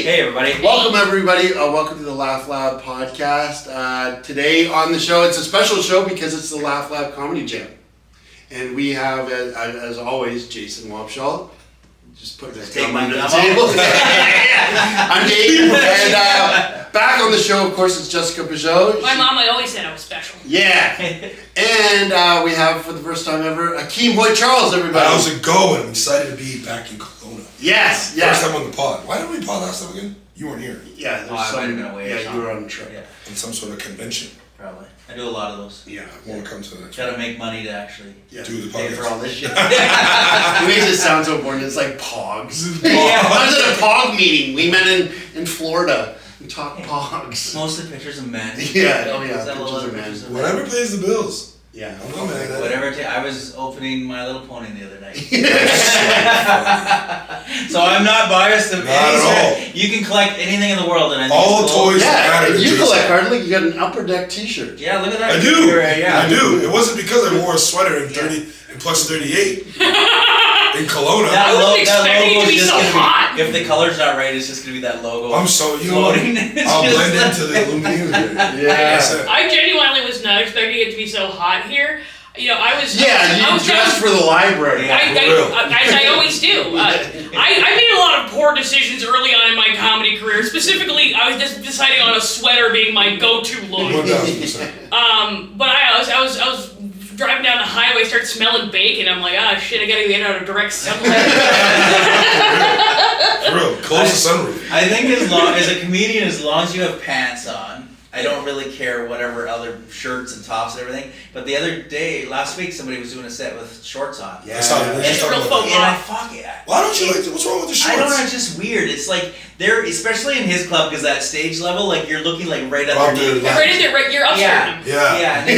Hey everybody. Welcome everybody. Welcome to the Laugh Lab podcast. Today on the show, it's a special show because it's the Laugh Lab Comedy Jam. And we have, as always, Jason Wapshall. Just put this Take thumb my under the gum table. I'm Dave. And back on the show, of course, it's Jessica Peugeot. My mom always said I was special. Yeah. And we have, for the first time ever, Akeem Hoyte Charles, everybody. How's it going? I'm excited to be back in Kelowna. Yes. First time on the pod. Why didn't we pod last time again? You weren't here. Yeah, I might have been away or Yeah, you something. were on a trip. Yeah, In some sort of convention. probably. I do a lot of those. Yeah, I want to come to that. Gotta make money to actually Yeah. Do the pay for podcast. all this shit. It makes it sound so boring. It's like pogs. Yeah. I was at a pog meeting. We met in Florida. We talked pogs. Mostly pictures of men. Yeah, oh yeah, Is that a pictures lot of men. pictures of men? Whatever pays the bills. Yeah. I'm not mad at it. Whatever. I was opening My Little Pony the other night. So I'm not biased of Not at all. You can collect anything in the world, and I think All it's cool. toys Yeah, matter to you Jason. collect hardly. You got an Upper Deck T-shirt. Yeah, look at that. I do. Yeah. I do. It wasn't because I wore a sweater in 30 and plus 38 in Kelowna. I wasn't expecting it to logo's be just so gonna hot. If the color's not right, it's just gonna be that logo. I'm so, you know what? floating. It's I'll just blend like- into the illuminating here. Yeah. That's it. I genuinely was not expecting it to be so hot here. You know, I was. Yeah, I you was dressed for the library. Yeah. as I always do. I made a lot of poor decisions early on in my comedy career. Specifically, I was just deciding on a sweater being my go-to look. 1000%. But I was driving down the highway, start smelling bacon. I'm like, ah, shit, I gotta get out of direct sunlight. For real. Close the sunroof. I think as a comedian, as long as you have pants on, I don't really care whatever other shirts and tops and everything. But the other day, last week, somebody was doing a set with shorts on. Yeah. I saw it. It's a real faux And I pas. fuck it. Why don't you like, what's wrong with the shorts? I don't know, it's just weird. It's like, they're, especially in his club, because that stage level, like, you're looking like right Up underneath. there, Right in there, right, you're upstairs. Yeah. Yeah, and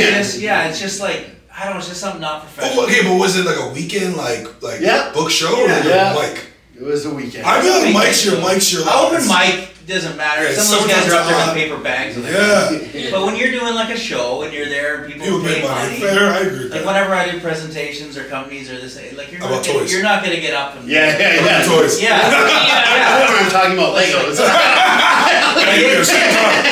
it's just like, I don't know, it's just something not professional. Oh, okay, but was it like a weekend, like Yeah. book show? Or Yeah. like, It was a weekend. I feel like Weekend. Mike's your Open mic doesn't matter. Yeah, Some of those guys are up there sometimes with paper bags. And Yeah. But when you're doing like a show and you're there and people People pay pay money. money. Fair, I agree with Like that. whenever I do presentations or companies or this, like How about toys? you're not gonna get up and Yeah. Toys. yeah. I know what I'm talking about. Legos.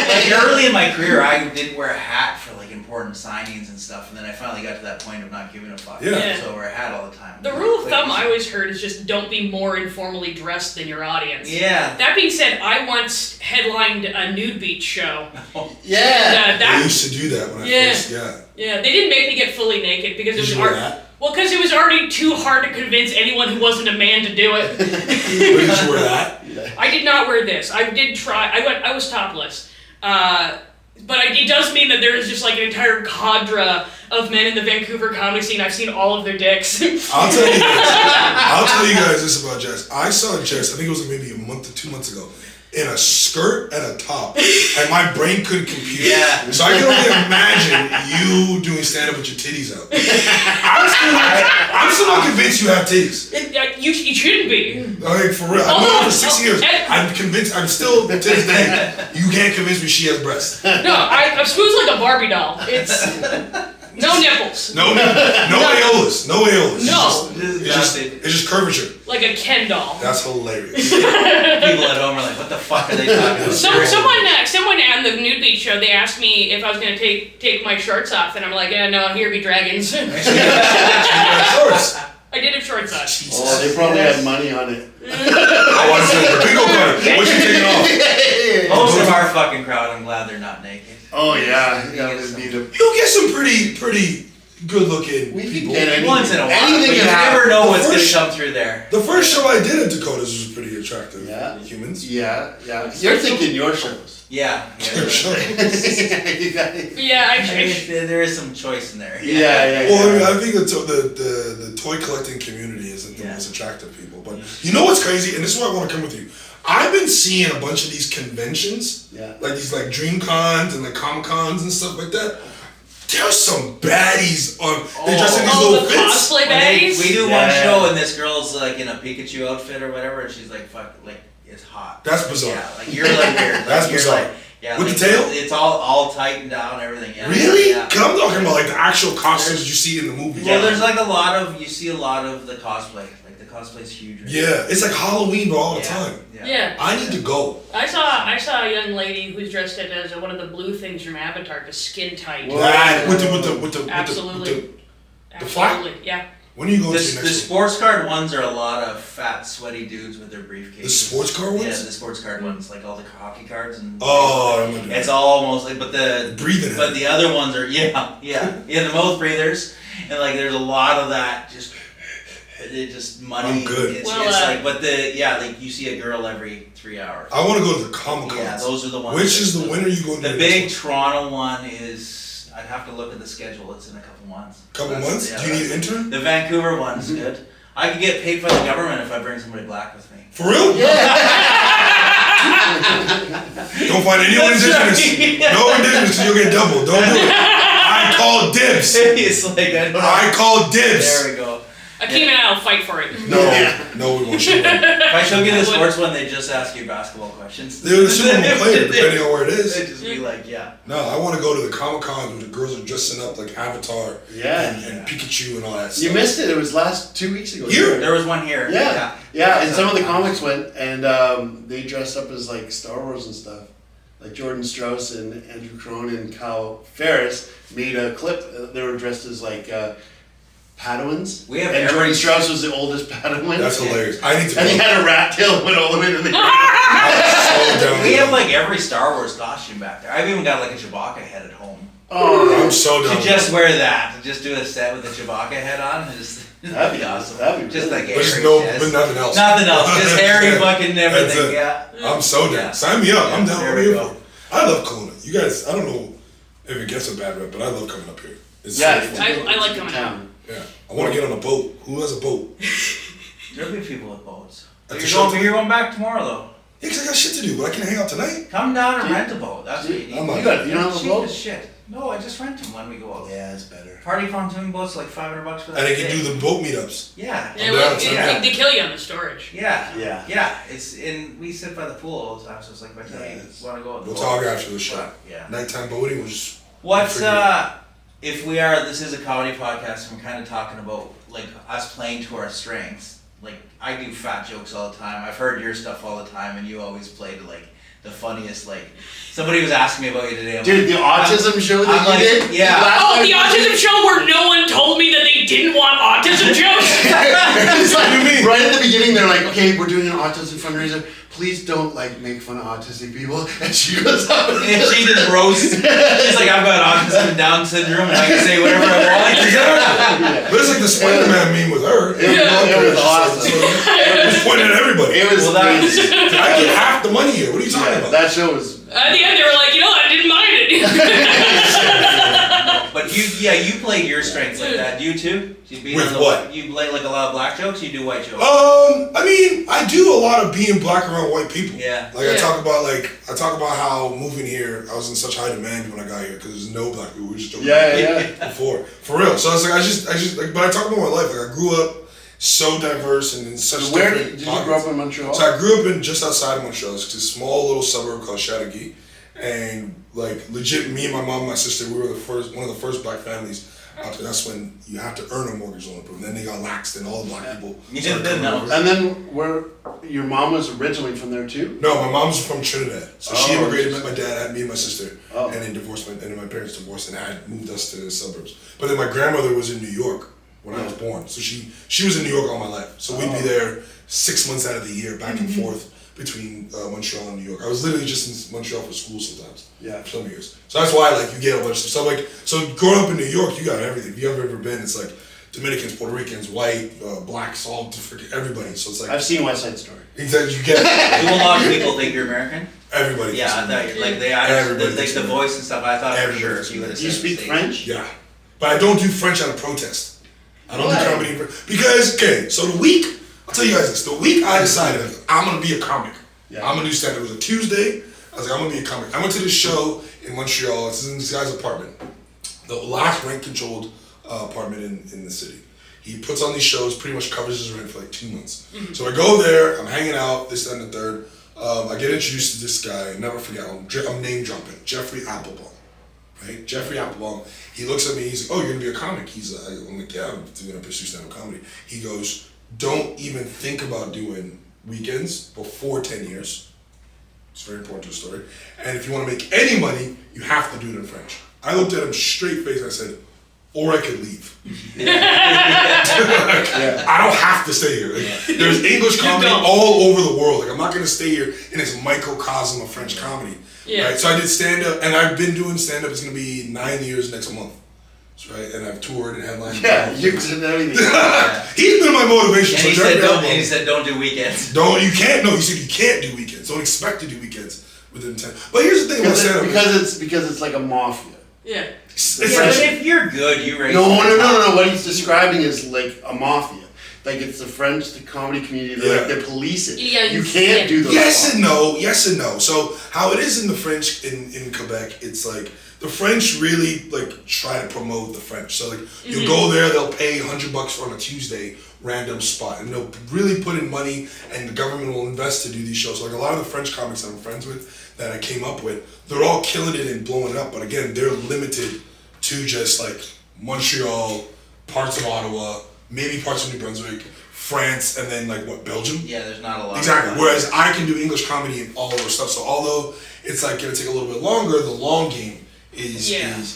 Like early in my career, I didn't wear a hat for like important signings and stuff, and then I finally got to that point of not giving a fuck. Yeah. So I wear a hat all the time. The rule of thumb I always heard is just don't be more informally dressed than your audience. Yeah. That being said, I once headlined a nude beach show. Yeah. And, I used to do that when I first, Yeah, they didn't make me get fully naked because it Did was you wear that? Well, because it was already too hard to convince anyone who wasn't a man to do it. But did you wear that? I did not wear this. I did try. I was topless. But it does mean that there is just like an entire cadre of men in the Vancouver comedy scene. I've seen all of their dicks. I'll tell you guys this about Jess. I saw Jess, I think it was maybe a month or 2 months ago, in a skirt and a top, and my brain couldn't compute. Yeah. So I can only imagine you doing stand-up with your titties out. I'm still not convinced you have titties. You shouldn't be. Like, for real. I've known her for 6 years. I'm convinced, I'm still, to this day, you can't convince me she has breasts. No, I'm smooth like a Barbie doll. It's no nipples. No aeolus. No aeolus. No. It's just curvature. Like a Ken doll. That's hilarious. People at home are like, what the fuck are they talking about? Someone on the nude beach show, they asked me if I was gonna take my shorts off, and I'm like, yeah, no, here be dragons. Shorts. I did have shorts on. Oh, they probably had money on it. I want to see the bingo card. What's you taking off? Most of our fucking crowd, I'm glad they're not naked. Oh yeah. That would be the. You'll get some pretty good looking We can people. get any- Once in a while, Anything but you can happen. never know The what's first- gonna come through there. The first show I did at Dakota's was pretty attractive. Yeah. Humans. Yeah. You're thinking your shows. Yeah. Your show. Yeah, I mean, there is some choice in there. Yeah. Well, I mean, I think the toy collecting community isn't the most attractive people. But you know what's crazy? And this is why I want to come with you. I've been seeing a bunch of these conventions, like these like Dream Cons and like Comic Cons and stuff like that. There's some baddies on. They dress in these little the fits. cosplay baddies. We do one show and this girl's like in a Pikachu outfit or whatever, and she's like, "Fuck, like it's hot." That's bizarre. Yeah, like you're like weird. That's you're bizarre. Like, yeah, With like, the tail? It's all tightened down, everything. Yeah. Really? Yeah. Cause I'm talking about like the actual costumes you see in the movies. Well, there's like you see a lot of the cosplay, like the cosplay's huge. Right Yeah, it's like Halloween, but all the time. Yeah. I need to go. I saw a young lady who's dressed up as one of the blue things from Avatar, the skin tight. That with the Absolutely. the flap? Absolutely, yeah. When are you going to The next sports card ones are a lot of fat, sweaty dudes with their briefcases. The sports card ones? Yeah, the sports card ones, like all the hockey cards and. Oh, I'm gonna do It's that. almost like, but the Breathing. But the other ones are the mouth breathers, and like there's a lot of that just. It just money. I'm good. It's Well, like, but like you see a girl every 3 hours. I want to go to the Comic Con. Yeah, those are the ones. Which is when are you going to the the big next Toronto one is. I'd have to look at the schedule. It's in a couple months. Couple months? Yeah, Do you need an intern? The Vancouver one's good. I could get paid by the government if I bring somebody black with me. For real? Don't find anyone That's indigenous. right. No indigenous, you'll get double. Don't do it. I call dibs. It's like I call dibs. There we go. Akeem and I will fight for it. No, we won't show it. If I show you the sports one, they just ask you basketball questions. They're the Super Bowl player, depending on where it They'd is. just be like, yeah. No, I want to go to the Comic Con where the girls are dressing up like Avatar and Pikachu and all that stuff. You missed it. It was 2 weeks ago. Here? There was one here. Yeah, and some of the comics went, and they dressed up as like Star Wars and stuff. Like Jordan Strauss and Andrew Crone and Kyle Ferris made a clip. They were dressed as like Padawans. We have and every- Jordan Strauss was the oldest Padawan. That's hilarious. I need to And he go. had a rat tail that went all the way to the I'm so down We with have it. like every Star Wars costume back there. I've even got like a Chewbacca head at home. Oh, I'm so down To with just it. wear that, to just do a set with a Chewbacca head on, that'd be awesome. That'd be Just really like cool. But just Harry no, chest. but nothing else. Nothing else, just hairy That's it. fucking That's everything. it. Yeah. I'm so down. Yeah. Sign me up. I'm down. There I'm we here go. for it. I love Kelowna. You guys, I don't know if it gets a bad rep, but I love coming up here. It's Yeah, so it's fun. I like a good coming town. Yeah. I want to get on a boat. Who has a boat? There'll be people with boats. At the You're going back tomorrow though. Yeah, because I got shit to do, but I can hang out tonight. Come down and rent a boat. That's what you need. I'm not- You don't have a Cheap boat? as shit. No, I just rent them when we go out. Yeah, it's better. Party pontoon boats like $500 for that. And I can day. do the boat meetups. Yeah. Yeah, I'm well, down, they, I'm down. they kill you on the storage. Yeah. Yeah. Yeah. It's in. We sit by the pool all the time, so it's like, if I tell you, Nice. want to go. We'll talk after the show. Yeah. Nighttime boating was just. What's figure it out. if we are? This is a comedy podcast, and we're kind of talking about like us playing to our strengths. Like I do fat jokes all the time. I've heard your stuff all the time, and you always play to like the funniest. Like somebody was asking me about you today. I'm Dude, the autism show that I'm you like, did? yeah. Oh, the autism show where no one told me that they didn't want autism jokes? It's like, What do you mean? right at the beginning, they're like, okay, we're doing an autism fundraiser. Please don't like make fun of autistic people. And she goes up and And she just roasts. She's like, I've got autism and Down syndrome, and I can say whatever I want. Exactly. But it's like the Spider-Man meme with her. It was awesome. It was pointing at everybody. It was Well, that- crazy. I get half the money here. What are you talking Yeah, about? that show was. At the end, they were like, I didn't mind it. But you played your strengths like that. Do you too? You beat With on the what? You play like a lot of black jokes. You do white jokes. I mean, I do a lot of being black around white people. Yeah. Like I talk about how moving here, I was in such high demand when I got here because there's no black people. We were just joking Yeah. before, for real. So I was like, I just like, but I talk about my life. Like I grew up so diverse and in such Where different did you grow pockets. up in Montreal? So I grew up in just outside of Montreal. It's a small little suburb called Chateauguay, and like legit, me and my mom and my sister, we were one of the first black families out there. That's when you have to earn a mortgage loan approved. Then they got laxed, and all the black people started coming no. over. And then where your mom was originally from there too? No, my mom's from Trinidad, so she Oh, immigrated, met my dad, had me and my sister, Oh. and then divorced. And then my parents divorced, and had moved us to the suburbs. But then my grandmother was in New York when I was born, so she was in New York all my life. So we'd be there 6 months out of the year, back and forth between Montreal and New York. I was literally just in Montreal for school sometimes. Yeah. For some years. So that's why like you get a bunch of stuff. So growing up in New York, you got everything. If you ever been, it's like Dominicans, Puerto Ricans, white, blacks, all different, everybody. So it's like I've seen West Side Story. exactly you get Do a lot of people think you're American? everybody. Yeah, I thought like they Everybody like thinks the so. voice and stuff. I thought for Everybody sure thinks you would have Do you said speak the French? Yeah, but I don't do French out of protest. I don't Why? do comedy because so the week I'll tell you guys this. The week I decided I'm gonna be a comic. Yeah. I'm gonna do stand-up. It was a Tuesday. I was like, I'm gonna be a comic. I went to this show in Montreal. It's in this guy's apartment, the last rent-controlled apartment in the city. He puts on these shows, pretty much covers his rent for like 2 months. So I go there, I'm hanging out, this, that, and the third. I get introduced to this guy, never forget, I'm name dropping, Jeffrey Applebaum. Right? Jeffrey Applebaum, he looks at me, he's like, oh, you're gonna be a comic? I'm like, yeah, I'm gonna pursue stand-up comedy. He goes, don't even think about doing weekends before 10 years. It's very important to the story. And if you want to make any money, you have to do it in French. I looked at him straight face and I said, or I could leave. I don't have to stay here. Like, there's English comedy all over the world. Like, I'm not going to stay here in this microcosm of French comedy. Yeah. Right? So I did stand-up, and I've been doing stand-up. It's going to be 9 years next month. Right? And I've toured and headlined. Yeah, you've done everything. He's been my motivation. And he said, don't do weekends. You can't. No, he said you can't do weekends. Don't expect to do weekends within 10. But here's the thing about stand-up. Because it's like a mafia. Yeah. But if you're good, you raise. No. What he's describing is like a mafia. Like it's the French, the comedy community. Like they police it. Yeah, you can't do those. Yes and no. So how it is in the French in Quebec, it's like the French really like try to promote the French. So like you go there, they'll pay $100 on a Tuesday random spot, and they'll really put in money, and the government will invest to do these shows. So like a lot of the French comics that I'm friends with that I came up with, they're all killing it and blowing it up. But again, they're limited to just like Montreal, parts of Ottawa, maybe parts of New Brunswick, France, and then like Belgium? Yeah, there's not a lot. Exactly. Whereas I can do English comedy and all of those stuff. So although it's like gonna take a little bit longer, the long game is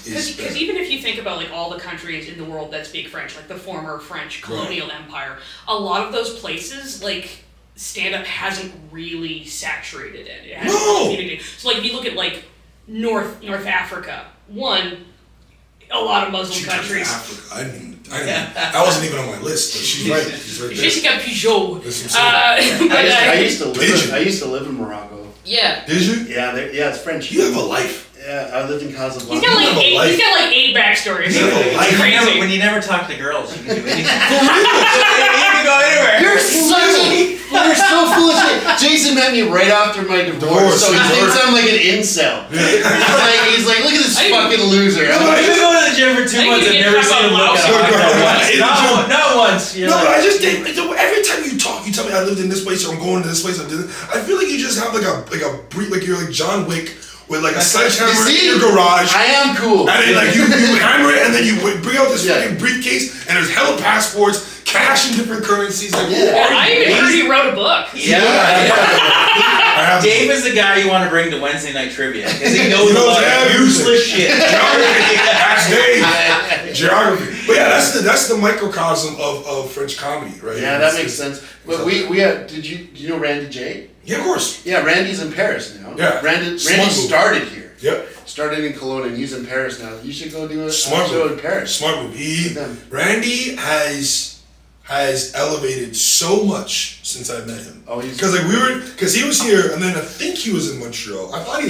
because even if you think about like all the countries in the world that speak French, like the former French colonial empire, a lot of those places like stand-up hasn't really saturated it. It hasn't really. So like if you look at like North Africa, a lot of Muslim countries. Africa. I didn't. That wasn't even on my list, but she's right. She's right there. Jessica Peugeot. I used to live in Morocco. Yeah. Did you? Yeah, it's French. You have a life. Yeah, I lived in Casablanca. He's got like eight backstories. When you never talk to girls, you can do anything. You can go anywhere. You're so full of shit. Jason met me right after my divorce, so he thinks I'm like an incel. He's like, look at this fucking loser. I've been going to the gym for 2 months and never seen him look at him. Not once. No, but I just think every time you talk, you tell me I lived in this place or I'm going to this place. I feel like you just have like you're like John Wick. With like a sledgehammer in your garage. I am cool. And then like you hammer it and then you bring out this fucking briefcase and there's hella passports, cash in different currencies. Like, I even heard he wrote a book. Yeah. Dave is the guy you want to bring to Wednesday night trivia because he knows a lot of useless shit. That's Dave. Geography. But yeah, that's the microcosm of French comedy, right? Yeah, that makes sense. But we had. Do you know Randy J? Yeah, of course. Yeah, Randy's in Paris now. Yeah. Randy started here. Yep. Started in Cologne and he's in Paris now. You should go do a show in Paris. Smart move. Randy has elevated so much since I met him. Oh, because he was here and then I think he was in Montreal. I thought he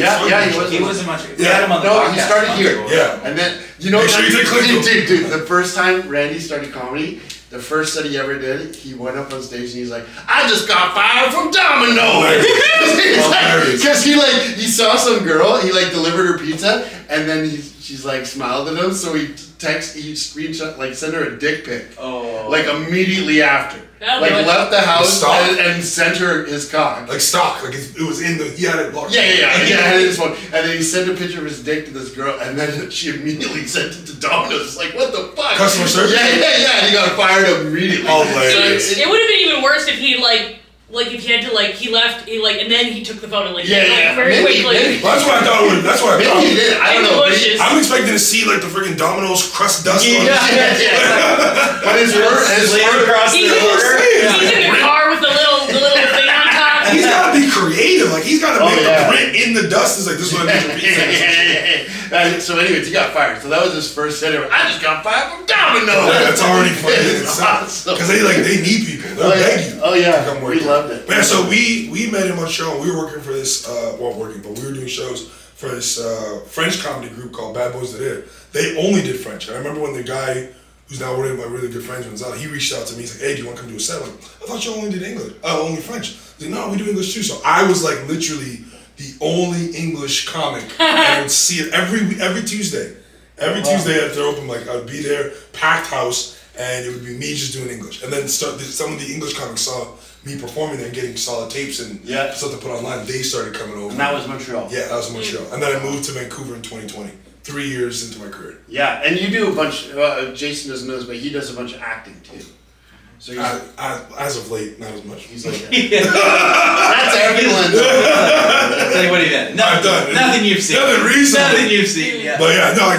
was in Montreal. He started here. Yeah. And then dude, the first time Randy started comedy, the first set he ever did, he went up on stage and he's like, I just got fired from Domino's. Because he saw some girl, he like delivered her pizza, and then she's like smiled at him, so he screenshot, like sent her a dick pic. Oh. Like immediately after. Left the house and sent her his cock. Like stock, like it was in he had it blocked. Yeah, he had his phone. And then he sent a picture of his dick to this girl, and then she immediately sent it to Domino's. Like, what the fuck? Customer service? Yeah, he got fired immediately. Hilarious. It would have been even worse if he if he had to he left and then he took the photo very quickly. That's what I thought. He did. I don't know. I'm expecting to see like the freaking Domino's crust dust on it. But his across he's in the car with the little thing on top. He's got to be creative. Like he's got to make the print in the dust. It's like this is what I do for pizza. So anyways, he got fired. So that was his first set ever. I just got fired from Domino's. That's already funny. Because they need people. They'll beg you. Oh yeah, we loved it. But yeah, so we met in Montreal. We were working for this. But we were doing shows for this French comedy group called Bad Boys de Rire. They only did French. And I remember when the guy who's now one of my really good friends, he reached out to me. He's like, hey, do you want to come do a set? I'm like, I thought you only did English. Only French. He's like, no, we do English too. So I was like literally the only English comic. I would see it every Tuesday. Every Tuesday after open, like I'd be there, packed house, and it would be me just doing English. And then some of the English comics saw me performing there and getting solid tapes and stuff to put online. They started coming over. And that was Montreal. Yeah, that was Montreal. And then I moved to Vancouver in 2020. 3 years into my career. Yeah, and you do a bunch. Jason doesn't know this, but he does a bunch of acting too. So as of late, not as much. he's like, that's everyone. That's like, what do you got? Nothing you've seen. Nothing recent. Nothing you've seen. Yeah. But yeah, no.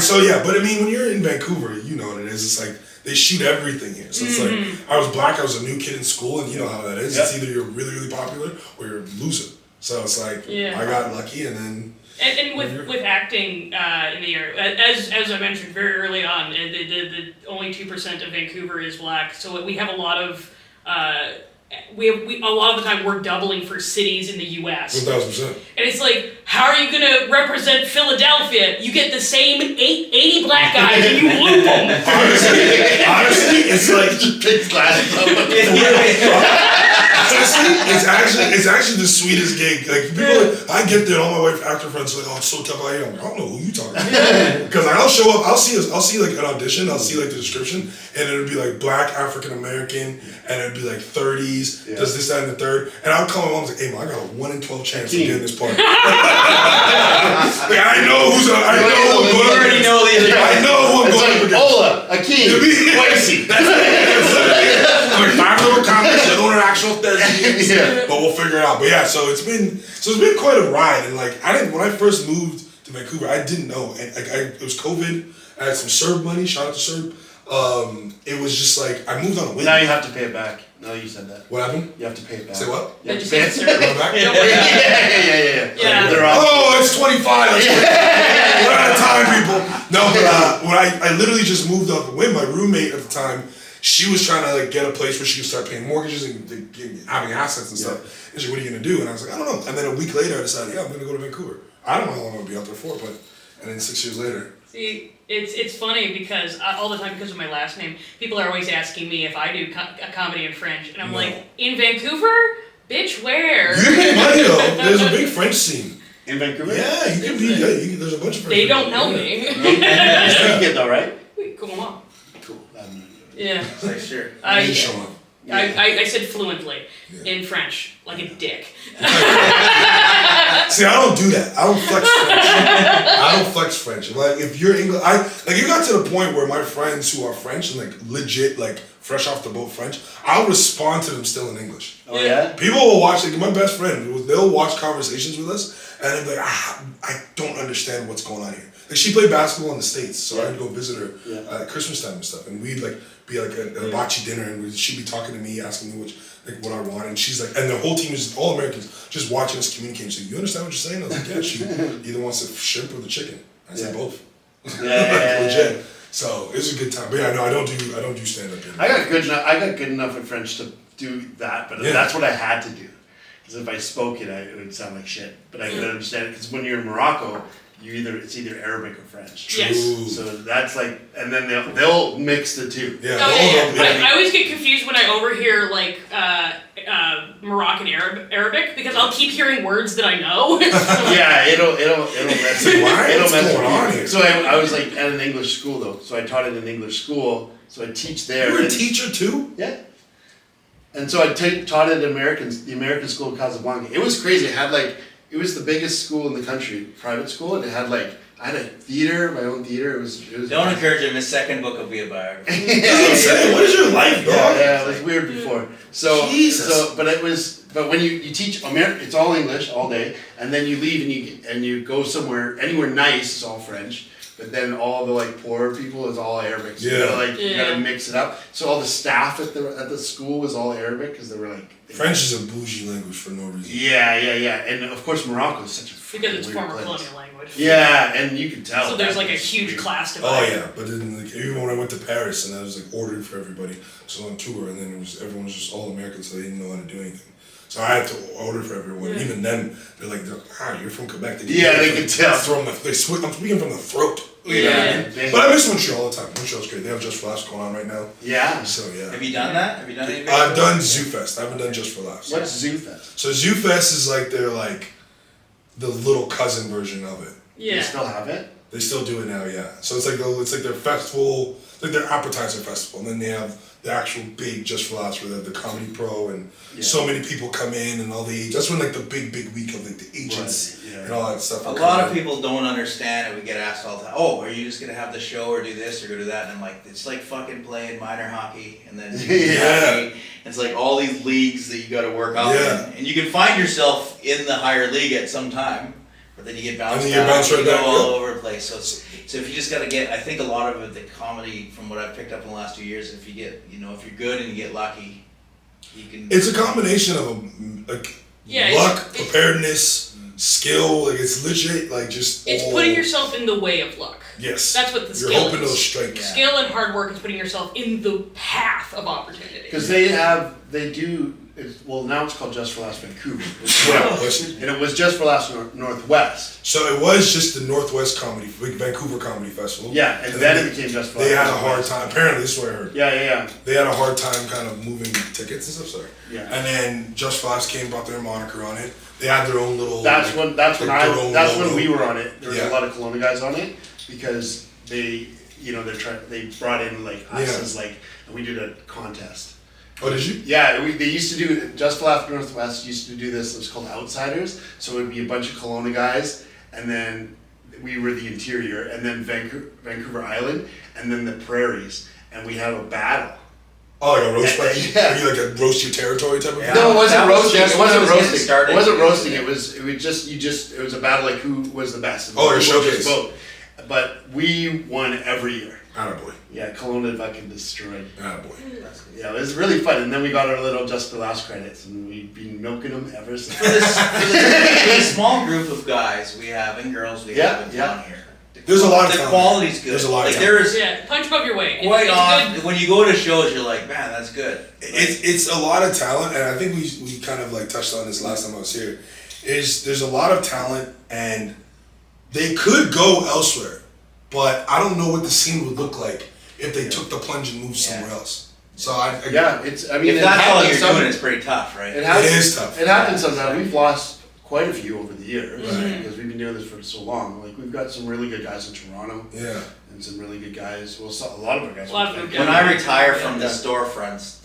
But I mean, when you're in Vancouver, you know what it is. It's like they shoot everything here. So it's like I was black. I was a new kid in school, and you know how that is. Yep. It's either you're really, really popular or you're a loser. So it's like I got lucky, and then. And with acting in the area, as I mentioned very early on, the only 2% of Vancouver is black, so we have a lot of we a lot of the time we're doubling for cities in the U.S. 1,000%. And it's like, how are you gonna represent Philadelphia? You get the same 80 black guys and you loop them. Honestly, it's like big glasses. It's actually the sweetest gig. Like people, I get there, all my white actor friends are like, "Oh, it's so tough out here." I'm like, I don't know who you talking to. Because like, I'll show up, I'll see like an audition, I'll see like the description, and it'll be like black African American, and it'd be like 30s, does this, that, and the third, and I'll call my mom and say, "Hey, man, I got a 1 in 12 chance of getting this part." Like, I know who I'm going to. I know who I'm going to against. Ola, Akeem, Hoyte. Like 5 little comics, the other actual thespians, but we'll figure it out. But yeah, so it's been quite a ride, and like when I first moved to Vancouver, I didn't know, and like it was COVID. I had some CERB money. Shout out to CERB. It was just like I moved on a whim. Now you have to pay it back. No, you said that. What happened? You have to pay it back. Say what? You have to pay it back. Yeah. Oh, it's 25. We're out of time, people. No, but when I literally just moved off the whim, my roommate at the time, she was trying to like get a place where she could start paying mortgages and having assets and stuff. And she, what are you gonna do? And I was like, I don't know. And then a week later, I decided, I'm gonna go to Vancouver. I don't know how long I'm gonna be out there for, but and then 6 years later. See, it's funny because all the time, because of my last name, people are always asking me if I do a comedy in French, and I'm like, in Vancouver, bitch, where? You can make money though. There's a big French scene in Vancouver. Yeah, you can be. Yeah, there's a bunch of French. They don't know me. You speak it though, right? Oui, comment? Cool. Yeah. It's like, sure. I said fluently in French, like a dick. See, I don't do that. I don't flex French. I don't flex French. Like, if you're English, it got to the point where my friends who are French and like legit, like fresh off the boat French, I'll respond to them still in English. Oh yeah. People will watch. Like my best friend, they'll watch conversations with us, and they'll be like, I don't understand what's going on here. Like she played basketball in the States, so I'd go visit her at Christmas time and stuff, and we'd like be like at a hibachi dinner, and she'd be talking to me, asking me what I want, and she's like, and the whole team is all Americans just watching us communicate. She's like, you understand what you're saying? I was like, yeah. She either wants the shrimp or the chicken. I said both. Legit. So it was a good time. But yeah, no, I don't do stand up. I got good enough at French to do that, but that's what I had to do. Because if I spoke it, it would sound like shit. But I could understand it because when you're in Morocco, it's either Arabic or French. Yes. So that's like, and then they'll mix the two. Yeah. I always get confused when I overhear like Moroccan Arabic because I'll keep hearing words that I know. Yeah, it'll mess with you. So I was like at an English school though. So I taught at an English school. So I teach there. You're a teacher too? Yeah. And so I taught at the American school in Casablanca. It was crazy. It was the biggest school in the country, private school, and it had I had a theater, my own theater. It was Don't encourage him. His second book will be a biography. What is your life, dog? Yeah, it was weird before. But when you teach it's all English all day, and then you leave and you go somewhere anywhere nice, it's all French. But then all the like poorer people is all Arabic. So you gotta mix it up. So all the staff at the school was all Arabic because they were like. French is a bougie language for no reason. Yeah, and of course Morocco is such a because it's weird former place. colonial language. Yeah, and you can tell. So there's like a huge weird. class divide. Oh yeah, but then like, even when I went to Paris and I was like ordering for everybody, so on tour, and then everyone was just all American, so they didn't know how to do anything. So I had to order for everyone. Yeah. Even then, they're like, you're from Quebec. They can tell. I'm speaking from the throat. You know what I mean? But I miss Montreal all the time. Montreal's great. They have Just for Laughs going on right now. Yeah. So yeah. Have you done that? Have you done anything? I've done Zoo Fest. I haven't done Just for Laughs. What's Zoo Fest? So Zoo Fest is like the little cousin version of it. Yeah. They still have it? They still do it now, yeah. So it's like their festival, like their appetizer festival, and then they have the actual big Just for Laughs where they have the Comedy Pro and so many people come in and all the age. That's when like the big week of like the agents and all that stuff. A lot of people don't understand it. We get asked all the time, oh, are you just going to have the show or do this or go do that? And I'm like, it's like fucking playing minor hockey and then hockey. It's like all these leagues that you got to work up in. And you can find yourself in the higher league at some time, but then you get bounced out and you go all over the place. So if you just got to get, I think a lot of it, the comedy, from what I've picked up in the last 2 years, if you get, if you're good and you get lucky, you can. It's a combination of luck, preparedness, skill. Like it's legit. Like just. It's putting yourself in the way of luck. Yes. That's what the skill is. You're hoping it'll strike. Yeah. Skill and hard work is putting yourself in the path of opportunity. Because well, now it's called Just for Last Vancouver. And it was Just for Last Northwest. So it was just the Northwest Vancouver Comedy Festival. Yeah, and then it became Just for Last. They had a hard time. Apparently, this is what I heard. Yeah. They had a hard time kind of moving tickets and stuff. Sorry. Yeah. And then Just for Last came, brought their moniker on it. They had their own little. That's when we were on it. There was a lot of Kelowna guys on it because they brought in us as and we did a contest. Oh, did you? Yeah, they used to do, Just for Last Northwest used to do this, it was called Outsiders, so it would be a bunch of Kelowna guys, and then we were the interior, and then Vancouver Island, and then the prairies, and we have a battle. Oh, like a roast fight? Yeah. Are you like a roast your territory type of thing? No, it wasn't roasting, it wasn't roasting, it was a battle like who was the best. Oh, your showcase. But we won every year. Attaboy. Yeah, Kelowna fucking destroyed. Attaboy. Yeah, it was really fun, and then we got our little Just for Last credits, and we've been milking them ever since. For the small group of guys we have and girls we have in town here. There's a lot of talent. The quality's good. There's a lot of talent. Punch above your weight. Quite often, when you go to shows, you're like, man, that's good. It's a lot of talent, and I think we kind of touched on this last time I was here. There's a lot of talent, and they could go elsewhere, but I don't know what the scene would look like if they took the plunge and moved somewhere else. So if that's all you're doing, it's pretty tough, right? It is tough. It happens sometimes. We've lost quite a few over the years because we've been doing this for so long. We've got some really good guys in Toronto. Yeah. And some really good guys. Well, a lot of our guys. When I retire from the storefronts,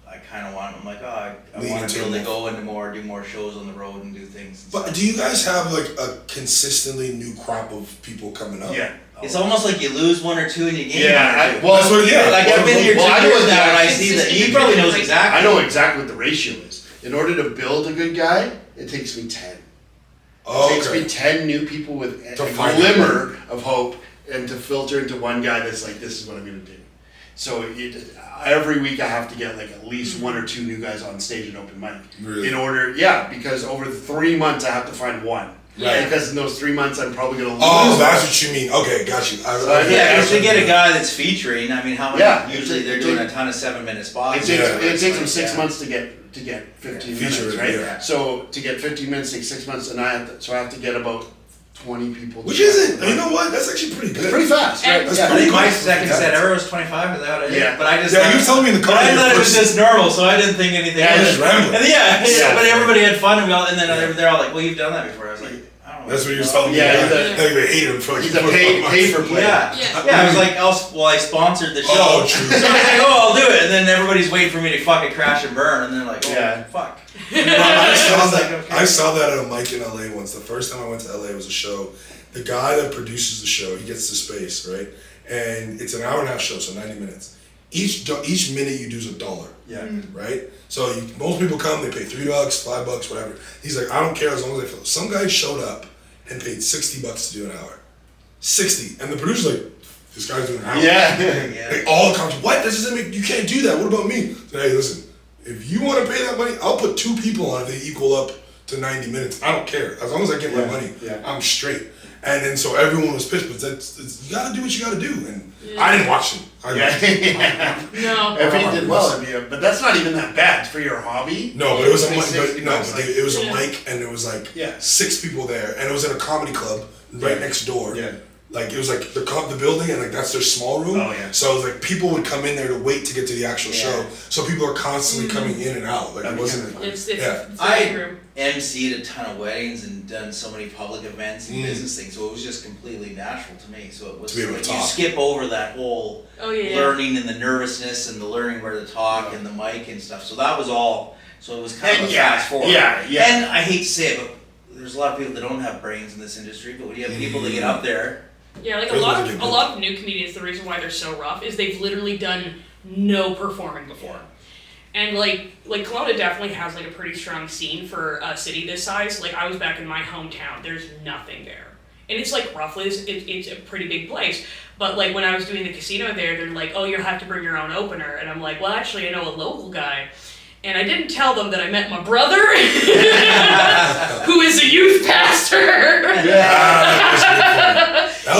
I kind of want. I'm like, I want to be able to go into do more shows on the road and do things. But do you guys have a consistently new crop of people coming up? Yeah. It's almost like you lose one or two and you gain one or two. That's what. Yeah. I've been here 2 years now, and I see that he probably knows exactly. I know exactly what the ratio is. In order to build a good guy, it takes me 10. It takes me 10 new people with a glimmer of hope, and to filter into one guy that's like, this is what I'm going to do. So every week I have to get at least 1 or 2 new guys on stage at open mic. Really? Because over 3 months I have to find one. Right. Because in those 3 months I'm probably going to lose. Oh, that's what you mean. Okay, got you. Because to get a guy that's featuring, I mean, how many? Usually they're doing a ton of 7-minute spots. It takes them 6 months to get 15 minutes, right? Yeah. So to get 15 minutes takes 6 months, and I have to get about 20 people. Which isn't, you know what? That's actually pretty good. It's pretty fast, right? That's pretty My good. second set ever was 25. Is that what I did? Yeah. But I just. Yeah, you were telling me in the car. I thought it was just normal, so I didn't think anything. Yeah, of just it. rambling. And but everybody had fun, and then they're all like, "Well, you've done that before." I was like. That's what you were telling me. Yeah, they hate him for he's a pay for play. Yeah. I was like, I sponsored the show. Oh, true. So I was like, I'll do it. And then everybody's waiting for me to fucking crash and burn. And they're like, fuck. I saw that at a mic in LA once. The first time I went to LA was a show. The guy that produces the show, he gets the space, right? And it's an hour and a half show, so 90 minutes. Each minute you do is $1. Yeah. Right? So most people come, they pay $3, $5, whatever. He's like, I don't care as long as they fill. Some guy showed up and paid $60 to do an hour. 60. And the producer's like, this guy's doing an hour. Yeah. Like, all the comments, what? This doesn't make, you can't do that. What about me? So, hey, listen, if you want to pay that money, I'll put 2 people on if they equal up to 90 minutes. I don't care. As long as I get my money, I'm straight. And then so everyone was pissed, but you gotta do what you gotta do. And I didn't watch him. No. If he did well, but that's not even that bad for your hobby. No, but it was a mic. It was a mic, and there was 6 people there, and it was at a comedy club right next door. Yeah. Like it was like the building, and that's their small room. Oh yeah. So it was like people would come in there to wait to get to the actual show. So people are constantly coming in and out. Like it wasn't. It's I emceed a ton of weddings and done so many public events and business things, so it was just completely natural to me. So it was like you skip over that whole learning and the nervousness and the learning where to talk and the mic and stuff. So that was all. So it was kind of a fast forward. Yeah. And I hate to say it, but there's a lot of people that don't have brains in this industry, but when you have people that get up there. Yeah, like a lot of new comedians, the reason why they're so rough is they've literally done no performing before. And like Kelowna definitely has like a pretty strong scene for a city this size. Like I was back in my hometown, there's nothing there. And it's like roughly, it's a pretty big place. But like when I was doing the casino there, they're like, oh, you'll have to bring your own opener. And I'm like, well, actually I know a local guy. And I didn't tell them that I met my brother, who is a youth pastor.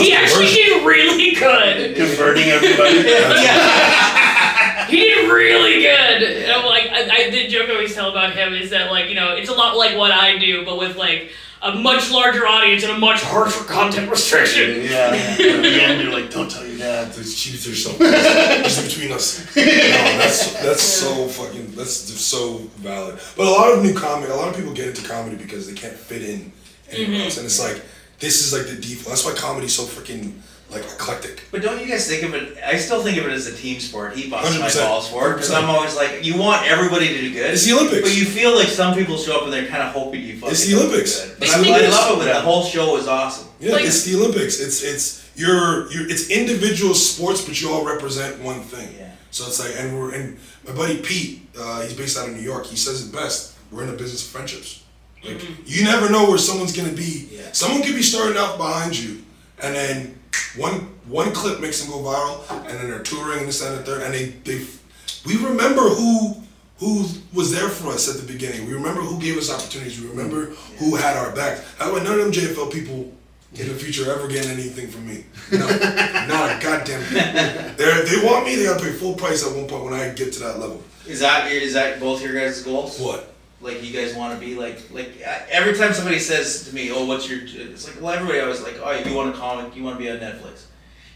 He actually did really good. Converting everybody. He did really good. And I'm like, the joke I always tell about him is that, like, you know, it's a lot like what I do, but with, like, a much larger audience and a much harsher content restriction. Yeah. At the end, you're like, don't tell your dad. Those cheats are so it's between us. No, that's so fucking, that's so valid. But a lot of people get into comedy because they can't fit in anywhere else. And it's like, this is like the default. That's why comedy's so freaking like eclectic. But don't you guys think of it? I still think of it as a team sport. He busts my 100%. balls for it because I'm always like, you want everybody to do good. It's the Olympics. But you feel like some people show up and they're kind of hoping you fucking. It's the Olympics. Do good. But It's I the Olympics. love it when the whole show is awesome. Yeah, Like, it's the Olympics. It's individual sports, but you all represent one thing. Yeah. So it's like, and my buddy Pete, he's based out of New York. He says it best. We're in the business of friendships. Like you never know where someone's gonna be. Yeah. Someone could be starting out behind you, and then one clip makes them go viral, and then they're touring and this and the third, and we remember who was there for us at the beginning. We remember who gave us opportunities. We remember who had our backs. That's why none of them JFL people in the future ever getting anything from me. No, not a goddamn thing. They want me. They gotta pay full price at one point when I get to that level. Is that both your guys' goals? What? Like you guys want to be like every time somebody says to me, oh, what's your? It's like, well, everybody always like, oh, you want a comic, you want to be on Netflix,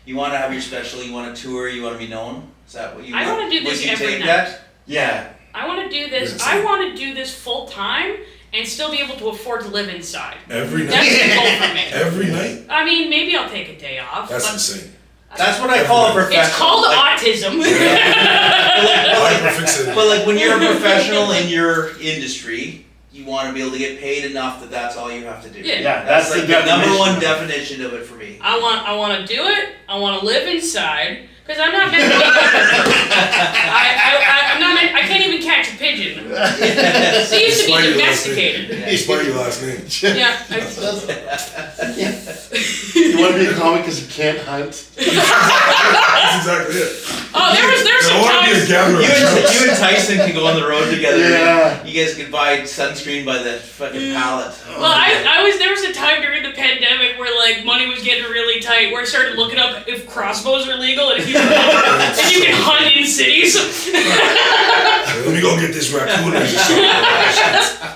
you want to have your special, you want to tour, you want to be known. Is that what you? I want to do this Would you every take night. that? Yeah. I want to do this. Yeah, I want to do this full time and still be able to afford to live inside. Every night. That's the goal for me. Every night. I mean, maybe I'll take a day off. That's but insane. That's what I call a professional. It's called autism. Hyperfixated. But like when you're a professional in your industry, you want to be able to get paid enough that that's all you have to do. Yeah. That's the like the number definition. one definition of it for me. I want to do it. I want to live inside because I'm not meant to. I'm not meant. I can't even catch a pigeon. They used to be domesticated. Despite your last name. Yeah. You want to be a comic because you can't hunt? That's exactly it. Oh, there was some I want to be a times. gatherer. You and Tyson can go on the road together. Yeah. You guys could buy sunscreen by the fucking pallet. Well, there was a time during the pandemic where like money was getting really tight where I started looking up if crossbows are legal and if you can hunt in cities. Let me go get this raccoon.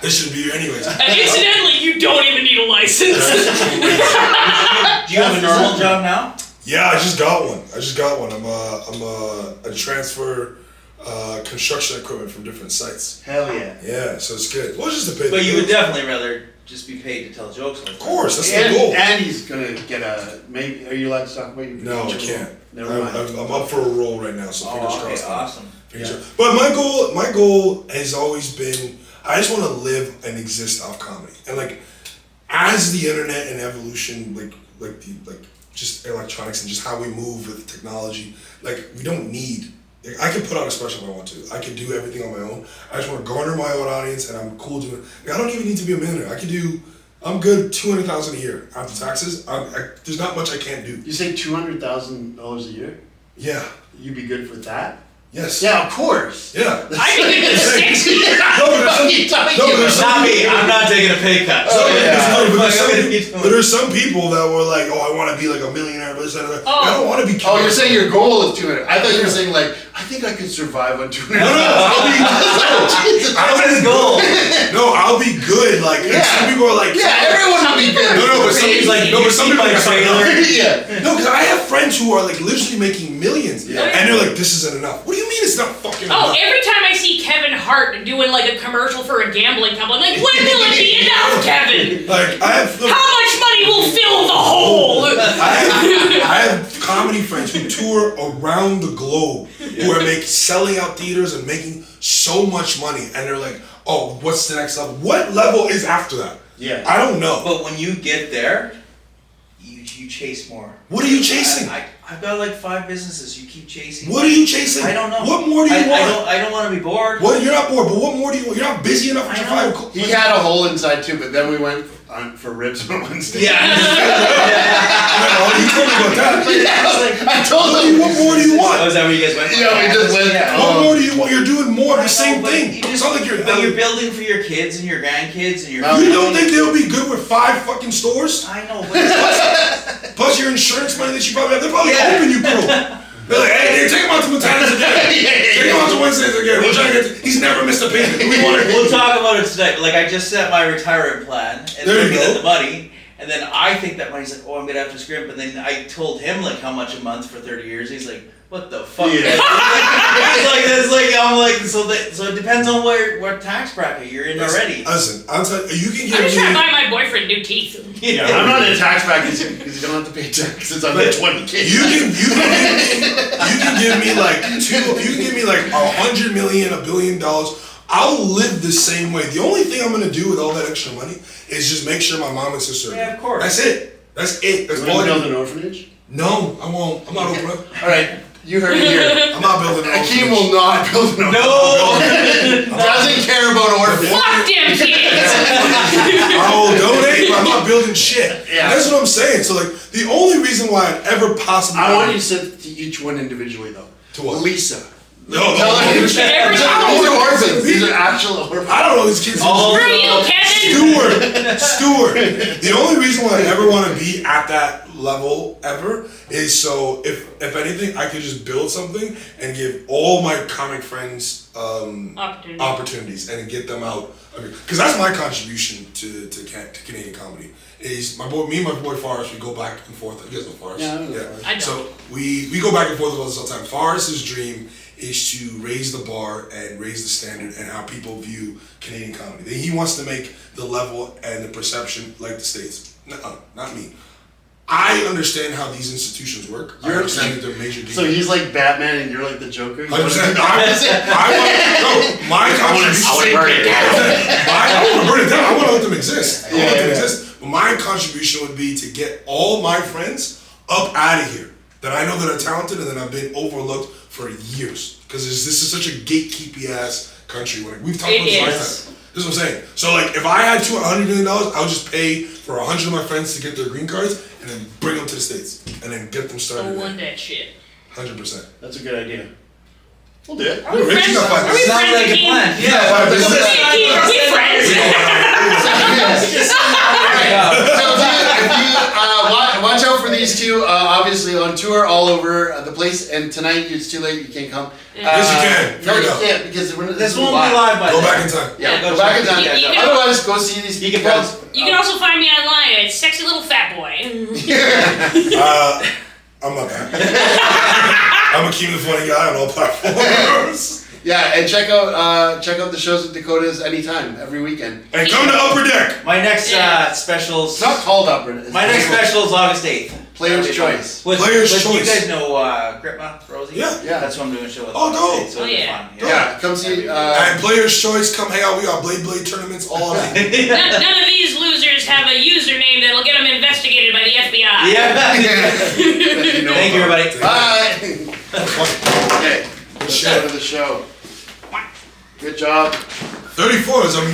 This shouldn't be here anyways. And incidentally, you don't even need a license. Do you have a normal job now? Yeah, I just got one. I'm a transfer construction equipment from different sites. Hell yeah. Yeah, so it's good. Well, just to pay the But you would bills. definitely rather just be paid to tell jokes like that. Of course, that's the goal. And he's gonna get maybe. Are you allowed to talk about your No, I future can't. role? Never mind. I'm up for a role right now, so fingers Oh, okay, crossed. awesome. Fingers crossed. But my goal has always been, I just want to live and exist off comedy. And like, as the internet and evolution, like just electronics and just how we move with technology, like we don't need. Like, I can put out a special if I want to. I can do everything on my own. I just want to garner my own audience, and I'm cool doing it. Like, I don't even need to be a millionaire. I'm good $200,000 a year after taxes. There's not much I can't do. You say $200,000 a year? Yeah. You'd be good for that? Yes. Yeah, of course. Yeah. I think it's a 60. Not me. I'm not taking a pay cut. But there's some people that were like, oh, I want to be like a millionaire, but I don't want to be. Oh, you're saying your goal is 200. I thought you were saying like, I think I could survive on 200. No, What's his goal? I'll be good. Like some people are like, yeah, everyone will be good. but some people like, but some people like, Yeah. no, because I have friends who are like literally making millions, Yeah. and they're like, this isn't enough. What do you mean it's not fucking Oh, enough? every time I see Kevin Hart doing like a commercial for a gambling company, I'm like, when will it be enough, Kevin? Like I have. How much money will fill the hole? I have comedy friends who tour around the globe who are selling out theaters and making so much money, and they're like, "Oh, what's the next level? What level is after that? Yeah. I don't know. But when you get there, you chase more. What are you chasing? I've got like 5 businesses. You keep chasing. What are you chasing? I don't know. What more do you want? I don't want to be bored. What? You're not bored, but what more do you want? You're not busy enough with your 5. He had a hole inside too, but then we went for ribs on Wednesday. Yeah. You told me about that. I told him. What more do you want? Oh, is that where you guys went? Yeah, we just went. What more do you want? You're doing more of the I know, same but thing. you just- It's not like you're. But you're building for your kids and your grandkids and your. You don't think they'll be good with 5 fucking stores? I know, but Plus your insurance money that you probably have. They're probably hoping you grow. They're like, hey, take him out to Montana's again. Take him out to Wednesdays again. We're trying to get. He's never missed a payment. we'll talk about it tonight. Like I just set my retirement plan and There you looking go. at the money, and then I think that money's like, oh, I'm gonna have to scrimp. And then I told him like how much a month for 30 years. He's like, what the fuck? Yeah. it's like I'm like so it depends on what tax bracket you're in already. Listen, I'll tell you. You can I'm just trying to give me. buy my boboyfriend new teeth. Yeah, I'm not in tax brackets because you don't have to pay taxes on that 20K. You can give me like You can give me like $100 million, $1 billion. I'll live the same way. The only thing I'm gonna do with all that extra money is just make sure my mom and sister. Yeah, of course. That's it. That's You all. want to build an orphanage? No, I won't. I'm not open up. All right, you heard it here. I'm not building an Akeem orphanage. will not build an orphanage. No. Doesn't care about orphans. Fuck them kids! I'll donate, but I'm not building shit. Yeah. That's what I'm saying. So like, the only reason why I'd ever possibly. I want you to send to each one individually though. To what? Lisa. No, Tell her Every these time. are orphans. These are actual orphans. I don't know these kids. Oh. Where are you, Kevin? Stewart. The only reason why I ever want to be at that level ever is so if anything I could just build something and give all my comic friends opportunities and get them out because that's my contribution to Canadian comedy. Is me and my boy Forrest, we go back and forth. You guys know Forrest? Yeah, I know Forrest. I don't. So we go back and forth about this all the time. Forrest's dream is to raise the bar and raise the standard and how people view Canadian comedy. He wants to make the level and the perception like the States. Nuh-uh, not me. I understand how these institutions work. I understand that they're major deals. So he's like Batman and you're like the Joker? 100%. My contribution. I want to burn it down. I want to burn it down. I want to let them exist. I want to let them Yeah. exist. But my contribution would be to get all my friends up out of here that I know that are talented and that have been overlooked for years. Because this is such a gatekeepy ass country. We've talked about this last time. This is what I'm saying. So like, if I had $100 million, I would just pay for 100 of my friends to get their green cards and then bring them to the States and then get them started. Don't want that shit. 100%. That's a good idea. We'll do it. Are we Rich, friends? you got five Are we minutes. Sounds friends, like a Akeem? plan. Yeah, Yeah. five minutes. Akeem, are we friends? Watch out for these two. Obviously on tour all over the place. And tonight it's too late. You can't come. Yes, you can. No, Figure you it out. can't because we're, This won't be live by Go then. back in time. Yeah, Go go back in check time. it. You can- Otherwise, go see these people. You can also find me online at Sexy Little Fat Boy. I'm not that. I'm Akeem the Funny Guy on all platforms. Yeah, and check out the shows at Dakota's anytime, every weekend. And come to Upper Deck. My next specials. It's not called Upper. My next special is August 8th. Player's That'll be fun. Choice. Player's You Choice. guys know Gripma, Rosie? Yeah. Yeah. That's what I'm doing a show with. Oh, August no. 8th, so Oh, it'll be yeah. fun. Yeah, come see. And Player's Choice, come hang out. We got Blade tournaments all night. None of these losers have a username that'll get them investigated by the FBI. Yeah. you know Thank you, about. everybody. Bye. Okay, let's Shit. go to the show. Good job. 34 is